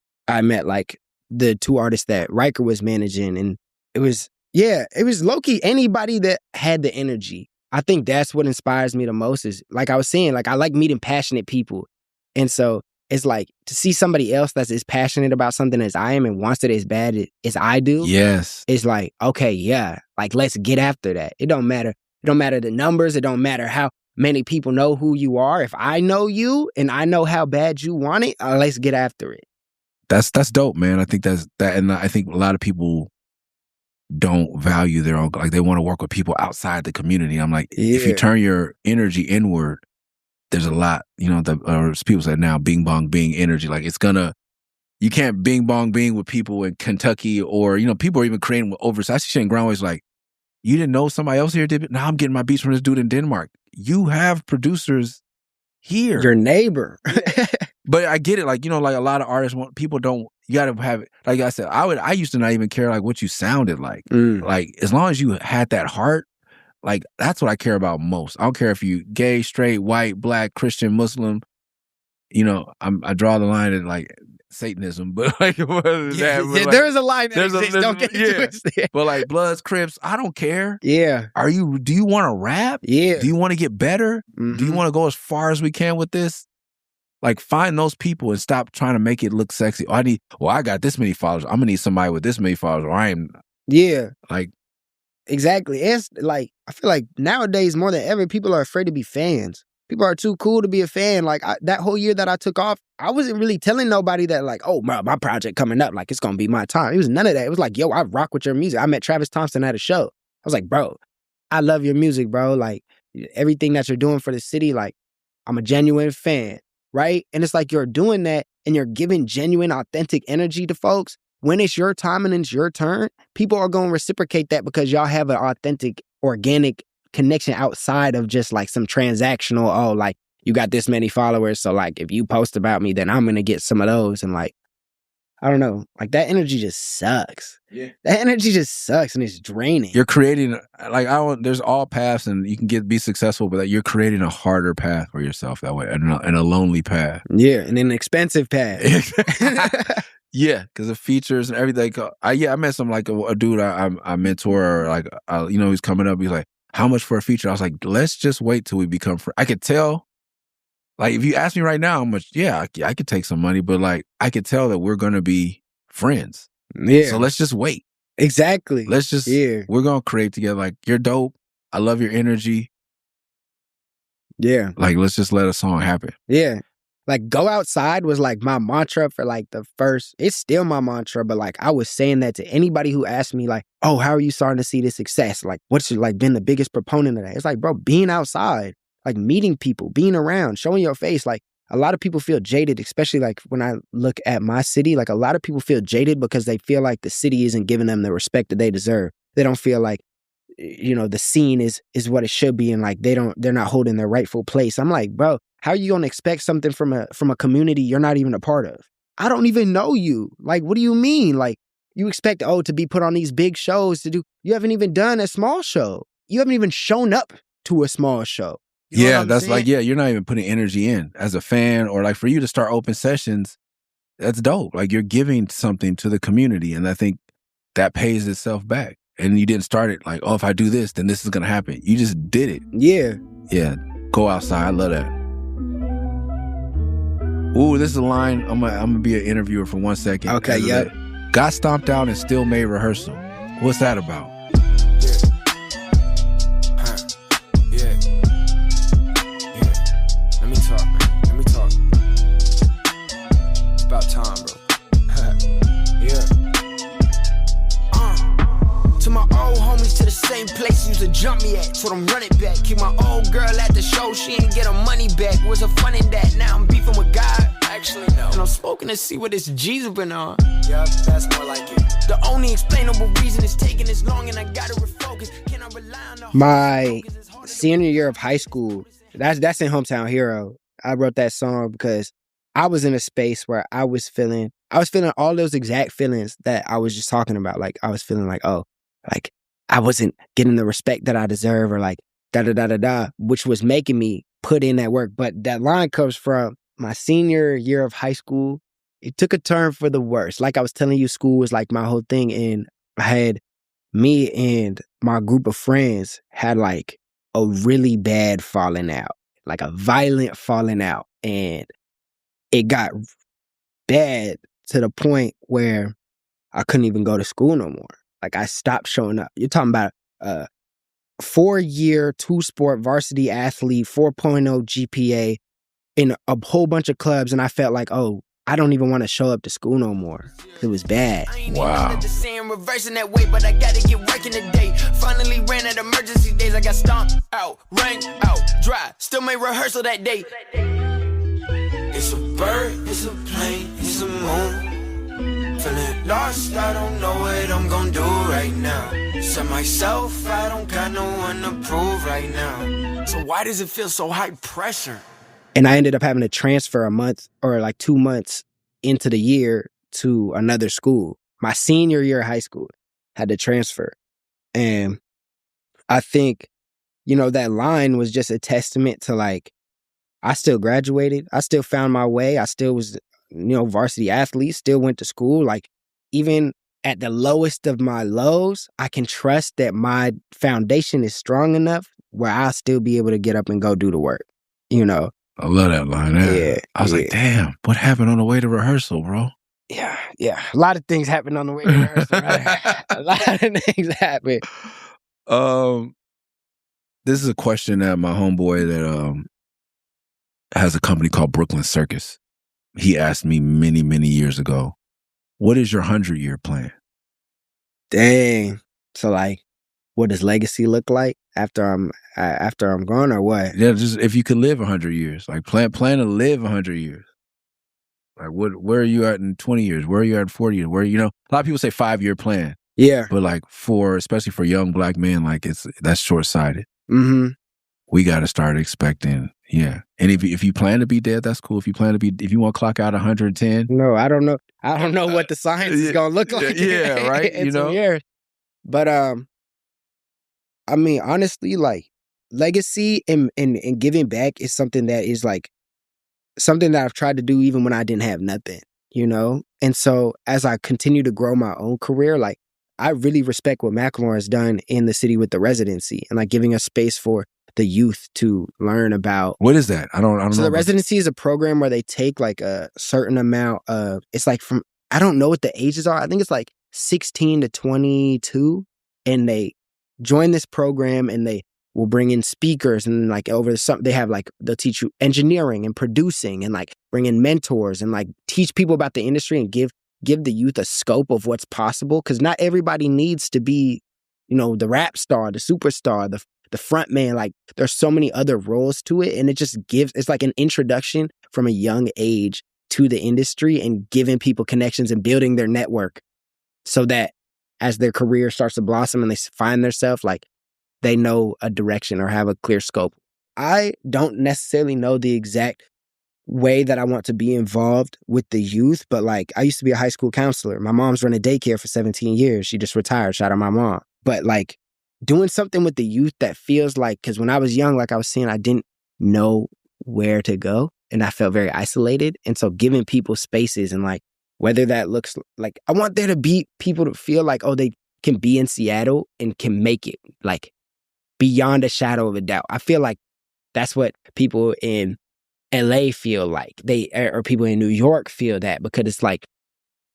S2: like the 2 artists that Riker was managing. And it was low-key anybody that had the energy. I think that's what inspires me the most is, like I was saying, like, I like meeting passionate people. And so it's like to see somebody else that's as passionate about something as I am and wants it as bad as I do.
S1: Yes.
S2: It's like, okay, yeah, like let's get after that. It don't matter. It don't matter the numbers. It don't matter how many people know who you are. If I know you and I know how bad you want it, let's get after it.
S1: That's dope, man. I think that, and I think a lot of people don't value their own, like they want to work with people outside the community. I'm like, if you turn your energy inward, there's a lot, people say now, bing bong bing energy. Like you can't bing bong bing with people in Kentucky or, people are even creating overseas. I see shit in Groundwaves like, you didn't know somebody else here did it? Now I'm getting my beats from this dude in Denmark. You have producers here.
S2: Your neighbor.
S1: But I get it. Like, like a lot of artists you got to have it. Like I said, I used to not even care like what you sounded like. Like as long as you had that heart, like that's what I care about most. I don't care if you gay, straight, white, black, Christian, Muslim. I draw the line at like Satanism, but like
S2: there is a line that exists. Don't get it twisted.
S1: But like Bloods, Crips, I don't care.
S2: Yeah.
S1: Do you want to rap?
S2: Yeah.
S1: Do you want to get better? Do you want to go as far as we can with this? Like find those people and stop trying to make it look sexy. I got this many followers. I'm gonna need somebody with this many followers, or I am.
S2: Yeah.
S1: Like.
S2: Exactly. It's like, I feel like nowadays more than ever, people are afraid to be fans. People are too cool to be a fan. Like that whole year that I took off, I wasn't really telling nobody that like, oh, bro, my project coming up, like it's going to be my time. It was none of that. It was like, yo, I rock with your music. I met Travis Thompson at a show. I was like, bro, I love your music, bro. Like everything that you're doing for the city, like I'm a genuine fan, right? And it's like you're doing that and you're giving genuine, authentic energy to folks. When it's your time and it's your turn, people are going to reciprocate that because y'all have an authentic, organic connection outside of just like some transactional, like you got this many followers. So like if you post about me, then I'm going to get some of those. And like, I don't know, like that energy just sucks. Yeah. That energy just sucks and it's draining.
S1: You're creating, like, there's all paths and you can be successful, but you're creating a harder path for yourself that way and a lonely path.
S2: Yeah. And an expensive path.
S1: Yeah, because of features and everything. I met some like a dude I mentor, or like he's coming up. He's like, "How much for a feature?" I was like, "Let's just wait till we become friends." I could tell. Like, if you ask me right now how much, I could take some money, but like I could tell that we're gonna be friends. Yeah. So let's just wait.
S2: Exactly.
S1: Let's just we're gonna create together. Like, you're dope. I love your energy.
S2: Yeah.
S1: Like, let's just let a song happen.
S2: Yeah. Like, go outside was like my mantra for like it's still my mantra, but like I was saying that to anybody who asked me like, oh, how are you starting to see this success? Like, what's like been the biggest proponent of that? It's like, bro, being outside, like meeting people, being around, showing your face. Like a lot of people feel jaded, especially like when I look at my city, like a lot of people feel jaded because they feel like the city isn't giving them the respect that they deserve. They don't feel like, the scene is what it should be. And like, they're not holding their rightful place. I'm like, bro, how are you going to expect something from a community you're not even a part of? I don't even know you. Like, what do you mean? Like, you expect, to be put on these big shows to do. You haven't even done a small show. You haven't even shown up to a small show. You know
S1: that's
S2: saying?
S1: like, you're not even putting energy in as a fan, or like for you to start open sessions. That's dope. Like, you're giving something to the community. And I think that pays itself back. And you didn't start it like, if I do this, then this is going to happen. You just did it.
S2: Yeah.
S1: Yeah. Go outside. I love that. Ooh, this is a line. I'm gonna be an interviewer for 1 second.
S2: Okay, yeah.
S1: Got stomped out and still made rehearsal. What's that about?
S3: Yeah. Let me talk, man. Let me talk. It's about time, bro. Yeah. To my old homies, to the same place you used to jump me at. Told them run it back. Keep my old girl at the show, she ain't get her money back. Was her fun in that? Now I'm beefing with God. Actually, no. And I'm smoking to see what this G's been on. Yup, that's more like it. The only explainable reason it's taking this long and I gotta refocus. Can I rely on the
S2: my senior year of high school, that's in Hometown Hero. I wrote that song because I was in a space where I was feeling all those exact feelings that I was just talking about. Like, I was feeling like, like I wasn't getting the respect that I deserve, or like da-da-da-da-da, which was making me put in that work. But that line comes from my senior year of high school. It took a turn for the worse. Like I was telling you, school was like my whole thing. And I had me and my group of friends had like a really bad falling out, like a violent falling out. And it got bad to the point where I couldn't even go to school no more. Like, I stopped showing up. You're talking about a 4-year, 2-sport varsity athlete, 4.0 GPA in a whole bunch of clubs, and I felt like, oh, I don't even want to show up to school no more. It was bad.
S1: Wow.
S3: Reversing that way, but I gotta get working today. Finally ran out of emergency days. I got stomped out, rain out, dry. Still made rehearsal that day. It's a bird, it's a plane, it's a moon. Feeling lost, I don't know what I'm gonna do right now. Said myself, I don't got no one to prove right now. So why does it feel so high pressure?
S2: And I ended up having to transfer a month or like 2 months into the year to another school. My senior year of high school, had to transfer. And I think, that line was just a testament to like, I still graduated. I still found my way. I still was, varsity athlete, still went to school. Like, even at the lowest of my lows, I can trust that my foundation is strong enough where I'll still be able to get up and go do the work,
S1: I love that line.
S2: Yeah.
S1: I was like, damn, what happened on the way to rehearsal, bro?
S2: Yeah. A lot of things happened on the way to rehearsal, right? A lot of things happened.
S1: This is a question that my homeboy that has a company called Brooklyn Circus. He asked me many, many years ago, what is your 100-year plan?
S2: Dang. So like, what does legacy look like after I'm gone, or what?
S1: Yeah, just if you could live 100 years, like plan to live 100 years. Like, where are you at in 20 years? Where are you at in 40 years? Where, a lot of people say 5-year plan.
S2: Yeah.
S1: But like especially for young black men, like that's short-sighted.
S2: Mm-hmm.
S1: We got to start expecting, yeah. And if you plan to be dead, that's cool. If you want to clock out 110.
S2: No, I don't know. I don't know what the science is going to look like.
S1: Yeah, right.
S2: In some years. But, I mean, honestly, like, legacy and giving back is something that is like something that I've tried to do even when I didn't have nothing, And so as I continue to grow my own career, like, I really respect what Macklemore has done in the city with the residency and like giving a space for the youth to learn about.
S1: What is that? I don't know.
S2: So the residency is a program where they take like a certain amount of, it's like from, I don't know what the ages are. I think it's like 16 to 22, and they join this program and they will bring in speakers, and like over they have like, they'll teach you engineering and producing and like bring in mentors and like teach people about the industry and give the youth a scope of what's possible. Cause not everybody needs to be, the rap star, the superstar, the front man. Like, there's so many other roles to it. And it just it's like an introduction from a young age to the industry and giving people connections and building their network so that as their career starts to blossom and they find themselves, like, they know a direction or have a clear scope. I don't necessarily know the exact way that I want to be involved with the youth, but like, I used to be a high school counselor. My mom's run a daycare for 17 years. She just retired. Shout out my mom. But like, doing something with the youth that feels like, because when I was young, like I was saying, I didn't know where to go and I felt very isolated. And so giving people spaces and like, whether that looks like, I want there to be people to feel like, oh, they can be in Seattle and can make it, like, beyond a shadow of a doubt. I feel like that's what people in LA feel like. Or people in New York feel that, because it's like,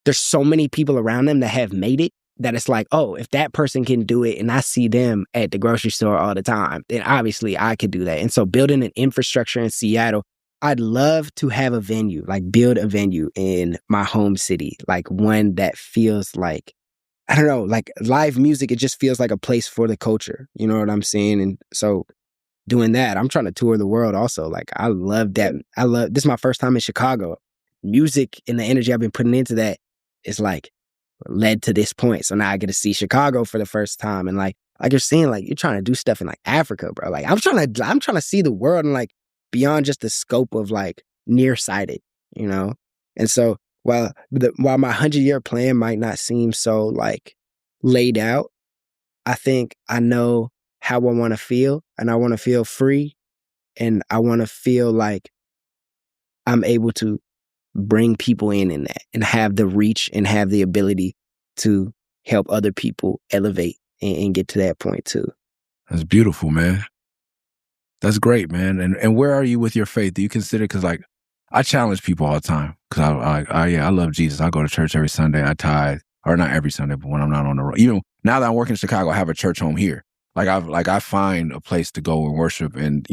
S2: there's so many people around them that have made it that it's like, oh, if that person can do it and I see them at the grocery store all the time, then obviously I could do that. And so building an infrastructure in Seattle, I'd love to have a venue, like build a venue in my home city, like one that feels like, I don't know, like live music, it just feels like a place for the culture. You know what I'm saying? And so doing that, I'm trying to tour the world also. Like, I love that. This is my first time in Chicago. Music and the energy I've been putting into that is like led to this point. So now I get to see Chicago for the first time. And like you're seeing, like, you're trying to do stuff in like Africa, bro. Like, I'm trying to see the world and like beyond just the scope of like nearsighted, And so while my 100-year plan might not seem so like laid out, I think I know how I want to feel, and I want to feel free, and I want to feel like I'm able to bring people in that and have the reach and have the ability to help other people elevate and get to that point too.
S1: That's beautiful, man. That's great, man. And where are you with your faith? Do you consider, because like, I challenge people all the time because I love Jesus. I go to church every Sunday. I tithe, or not every Sunday, but when I'm not on the road. Even now that I'm working in Chicago, I have a church home here. I find a place to go and worship, and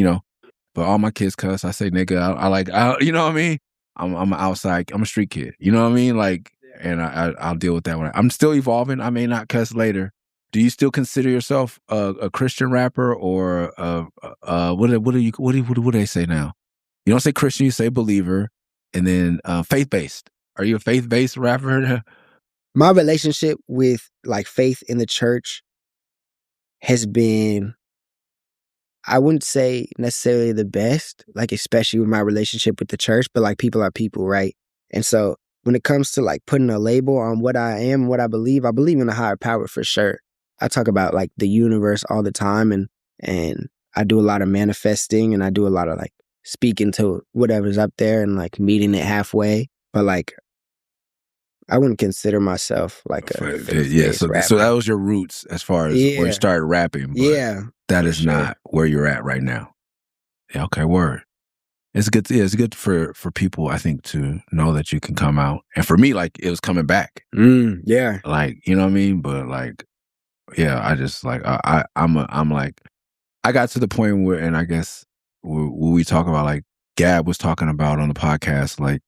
S1: but all my kids cuss. I say nigga. I you know what I mean. I'm outside. I'm a street kid. You know what I mean? Like, and I'll deal with that when I'm still evolving. I may not cuss later. Do you still consider yourself a Christian rapper, or what do they say now? You don't say Christian, you say believer, and then faith-based. Are you a faith-based rapper?
S2: My relationship with like faith in the church has been, I wouldn't say necessarily the best, like especially with my relationship with the church, but like people are people, right? And so when it comes to like putting a label on what I am, what I believe in a higher power for sure. I talk about like the universe all the time, and I do a lot of manifesting, and I do a lot of like speaking to whatever's up there and like meeting it halfway. But like, I wouldn't consider myself like a
S1: so that was your roots as far as where you started rapping. But that is not where you're at right now. Yeah, okay, word. It's good. It's good for people, I think, to know that you can come out. And for me, like, it was coming back.
S2: Yeah.
S1: Like, you know what I mean? But like, yeah, I just like I'm like, I got to the point where, and I guess when we talk about, like Gab was talking about on the podcast, like,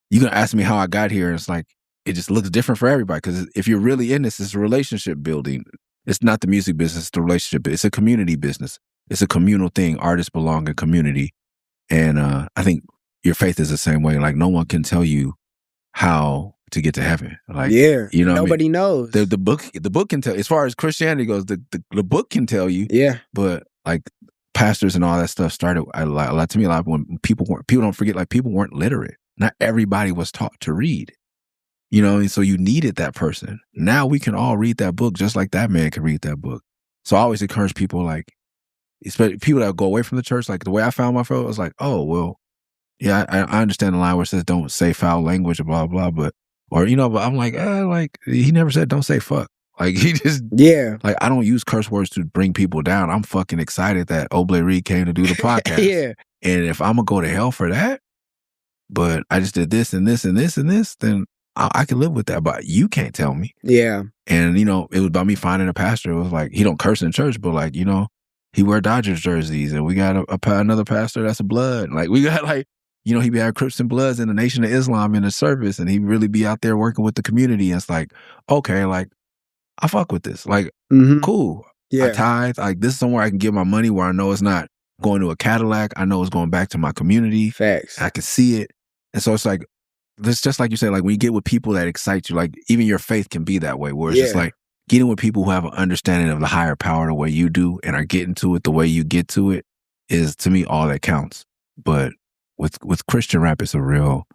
S1: you gonna ask me how I got here, and it's like, it just looks different for everybody. Because if you're really in this, it's a relationship building. It's not the music business, it's the relationship. It's a community business. It's a communal thing. Artists belong in community. And I think your faith is the same way. Like, no one can tell you how to get to heaven. Like, you know,
S2: nobody knows.
S1: The book can tell. As far as Christianity goes, the book can tell you.
S2: Yeah.
S1: But like, pastors and all that stuff started a lot to me. A lot when people don't forget, like, people weren't literate. Not everybody was taught to read. You know, and so you needed that person. Now we can all read that book just like that man can read that book. So I always encourage people, like, especially people that go away from the church, like the way I found my friend, I was like, oh, well, yeah, I understand the line where it says don't say foul language, blah, blah, but I'm like, like, he never said don't say fuck. Like, he just, like, I don't use curse words to bring people down. I'm fucking excited that Oble Reed came to do the podcast. And if I'm going to go to hell for that, but I just did this and this and this and this, then I can live with that. But you can't tell me.
S2: Yeah.
S1: And, it was about me finding a pastor. It was like, he don't curse in church, but like, he wear Dodgers jerseys, and we got another pastor that's a blood. Like, we got, like, he be had Crips and Bloods in the Nation of Islam in the service, and he really be out there working with the community. And it's like, okay, like, I fuck with this. Like, cool.
S2: Yeah.
S1: I tithe. Like, this is somewhere I can give my money where I know it's not going to a Cadillac. I know it's going back to my community.
S2: Facts.
S1: I can see it. And so it's like, this, just like you said, like, when you get with people that excite you, like, even your faith can be that way, where it's just like, getting with people who have an understanding of the higher power the way you do and are getting to it the way you get to it is, to me, all that counts. But with Christian rap, it's a real,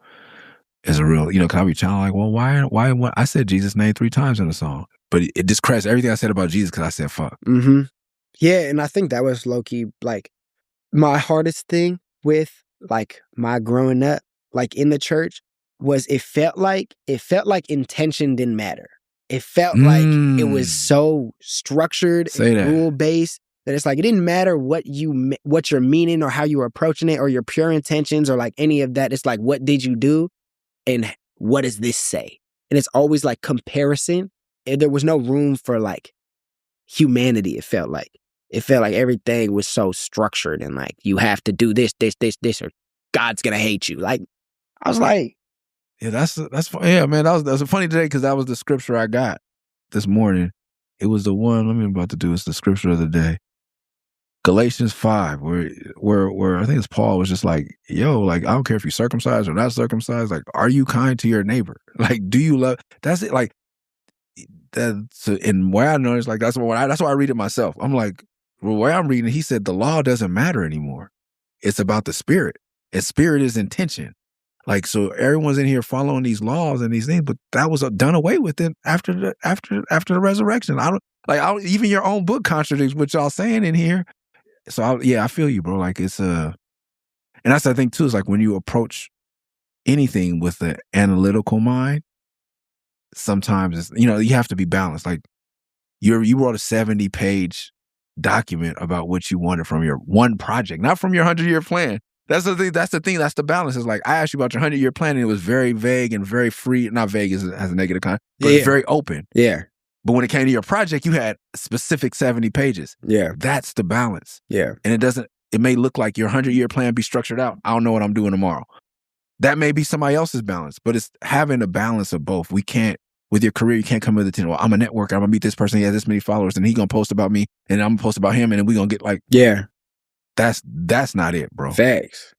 S1: because I be trying, like, well, why I said Jesus' name 3 times in the song, but it discredits everything I said about Jesus because I said fuck.
S2: Yeah, and I think that was low-key, like, my hardest thing with, like, my growing up, like, in the church, was it felt like intention didn't matter. It felt like it was so structured and rule-based that it's like, it didn't matter what you're meaning or how you were approaching it or your pure intentions or like any of that. It's like, what did you do and what does this say? And it's always like comparison. And there was no room for like humanity, it felt like. It felt like everything was so structured and like, you have to do this, or God's gonna hate you. Like, I was like,
S1: yeah, that's yeah, man. That was a funny day because that was the scripture I got this morning. It was the one I'm about to do. It's the scripture of the day, Galatians 5, where I think it's Paul was just like, yo, like, I don't care if you're circumcised or not circumcised. Like, are you kind to your neighbor? Like, do you love? That's it. Like, that's and where I noticed, like, that's why I read it myself. I'm like, well, where I'm reading, he said the law doesn't matter anymore. It's about the spirit. And spirit is intention. Like, so everyone's in here following these laws and these things, but that was done away with it after the resurrection. Even your own book contradicts what y'all saying in here. So I feel you, bro. Like, it's and that's the thing too. Is like when you approach anything with an analytical mind, sometimes it's, you have to be balanced. Like, you wrote a 70-page document about what you wanted from your one project, not from your 100-year plan. That's the thing. That's the balance. It's like, I asked you about your 100-year plan, and it was very vague and very free. Not vague has a negative kind, but it's very open.
S2: Yeah.
S1: But when it came to your project, you had specific 70 pages.
S2: Yeah.
S1: That's the balance.
S2: Yeah.
S1: And it may look like your 100-year plan be structured out. I don't know what I'm doing tomorrow. That may be somebody else's balance, but it's having a balance of both. We can't, with your career, you can't come with the 10. Well, I'm a networker. I'm going to meet this person. He has this many followers, and he's going to post about me, and I'm going to post about him, and then we're going to get like,
S2: yeah.
S1: That's not it, bro.
S2: Facts.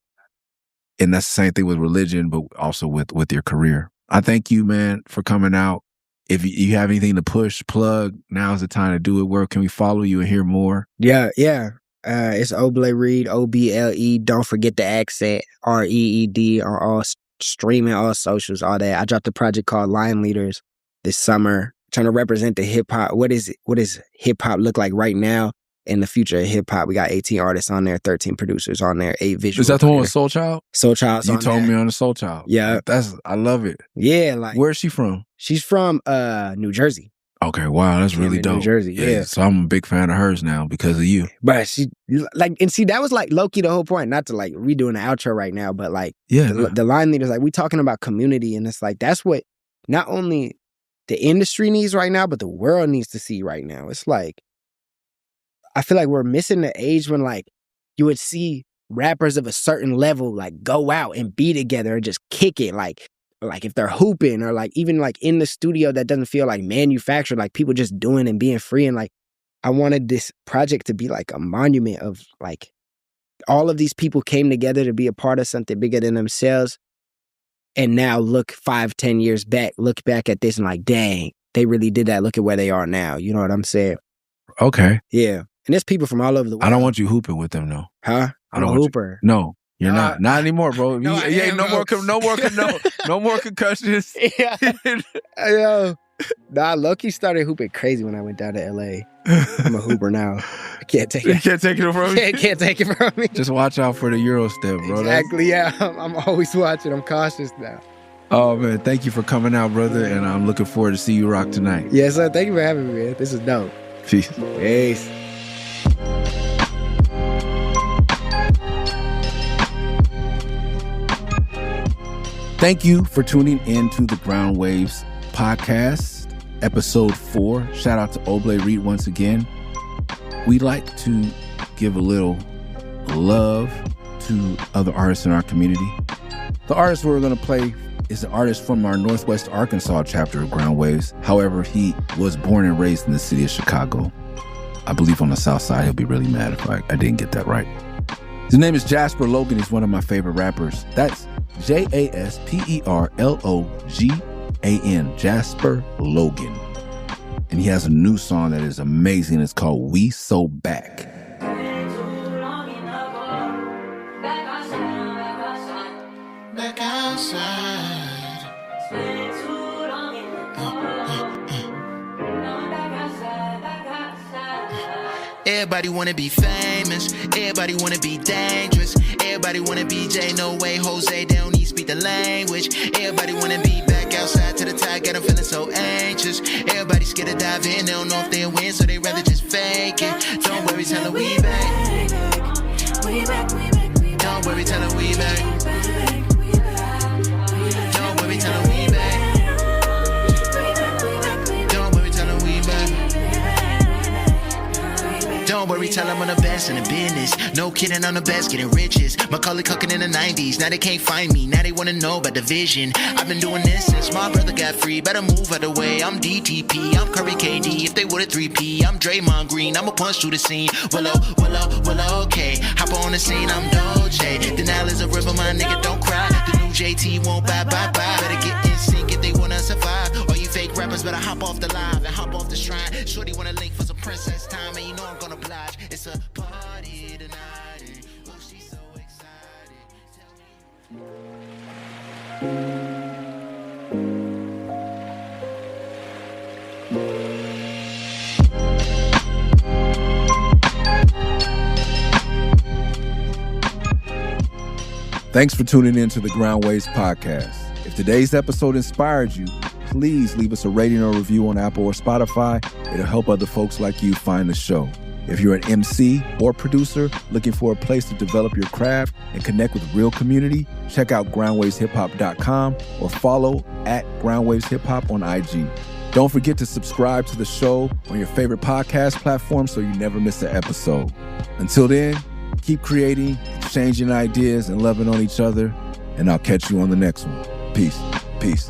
S1: And that's the same thing with religion, but also with your career. I thank you, man, for coming out. If you have anything to push, plug, now's the time to do it. Where can we follow you and hear more?
S2: Yeah. It's Oble Reed, OBLE. Don't forget the accent, REED, on all streaming, all socials, all that. I dropped a project called Line Leaders this summer, trying to represent the hip hop. What does hip hop look like right now? In the future of hip hop, we got 18 artists on there, 13 producers on there, 8 visuals.
S1: Is that the one with Soul Child?
S2: Soul Child's on there.
S1: You told me on the Soul Child.
S2: Yeah.
S1: I love it.
S2: Yeah. Like,
S1: where's she from?
S2: She's from New Jersey.
S1: Okay, wow, that's really dope.
S2: New Jersey, yeah.
S1: So I'm a big fan of hers now because of you.
S2: But she, like, and see, that was like low-key the whole point. Not to like redoing the outro right now, but like, the Line Leaders, like, we talking about community, and it's like, that's what not only the industry needs right now, but the world needs to see right now. It's like, I feel like we're missing the age when like you would see rappers of a certain level like go out and be together and just kick it, like if they're hooping, or like even like in the studio that doesn't feel like manufactured, like people just doing and being free. And like, I wanted this project to be like a monument of like all of these people came together to be a part of something bigger than themselves. And now look 5-10 years back, look back at this and like, dang, they really did that. Look at where they are now. You know what I'm saying?
S1: Okay.
S2: Yeah. And there's people from all over the world.
S1: I don't want you hooping with them, though.
S2: Huh? I'm a hooper.
S1: No, you're not. Not anymore, bro.
S2: No,
S1: No more concussions.
S2: Yeah. Yo. Nah, Loki started hooping crazy when I went down to LA. I'm a hooper now. I can't take it.
S1: You can't take it from me?
S2: Can't take it from me.
S1: Just watch out for the Euro step, bro.
S2: Exactly, yeah. I'm always watching. I'm cautious now.
S1: Oh, man. Thank you for coming out, brother. And I'm looking forward to see you rock tonight.
S2: Yes, sir. Thank you for having me, man. This is dope.
S1: Peace.
S2: Peace.
S1: Thank you for tuning in to the Groundwaves Podcast, episode 4. Shout out to Oble Reed once again. We like to give a little love to other artists in our community. The artist we're going to play is an artist from our Northwest Arkansas chapter of Groundwaves. However, he was born and raised in the city of Chicago. I believe on the South Side. He'll be really mad if I didn't get that right. His name is Jasper Logan. He's one of my favorite rappers. That's Jasperlogan. Jasper Logan. And he has a new song that is amazing. It's called We So Back.
S3: Back outside. Everybody wanna be famous, everybody wanna be dangerous, everybody wanna be Jay, no way, Jose, they don't even speak the language. Everybody wanna be back outside to the tide, got them feeling so anxious. Everybody scared to dive in, they don't know if they'll win, so they rather just fake it. Don't worry, tell them we back. Don't worry, tell them we back. Don't worry, tell them we back. Don't worry, tell them we back. Don't worry, tell them I'm the best in the business. No kidding, I'm the best, getting riches. Macaulay cooking in the 90s, now they can't find me. Now they wanna know about the vision. I've been doing this since my brother got free. Better move out the way, I'm DTP, I'm Curry KD. If they were a 3P, I'm Draymond Green. I'ma punch through the scene. Willow, okay. Hop on the scene, I'm Dolce. Denial is a river, my nigga, don't cry. The new JT won't bye. Better get in sync if they wanna survive. All you fake rappers better hop off the live and hop off the shrine. Shorty wanna link for some princess time, and you know I'm gonna oblige. It's a party tonight, and oh, she's so excited.
S1: Thanks for tuning in to the Groundwaves Podcast. If today's episode inspired you, please leave us a rating or review on Apple or Spotify. It'll help other folks like you find the show. If you're an MC or producer looking for a place to develop your craft and connect with real community, check out groundwaveshiphop.com or follow at groundwaveshiphop on IG. Don't forget to subscribe to the show on your favorite podcast platform so you never miss an episode. Until then, keep creating, exchanging ideas, and loving on each other, and I'll catch you on the next one. Peace. Peace.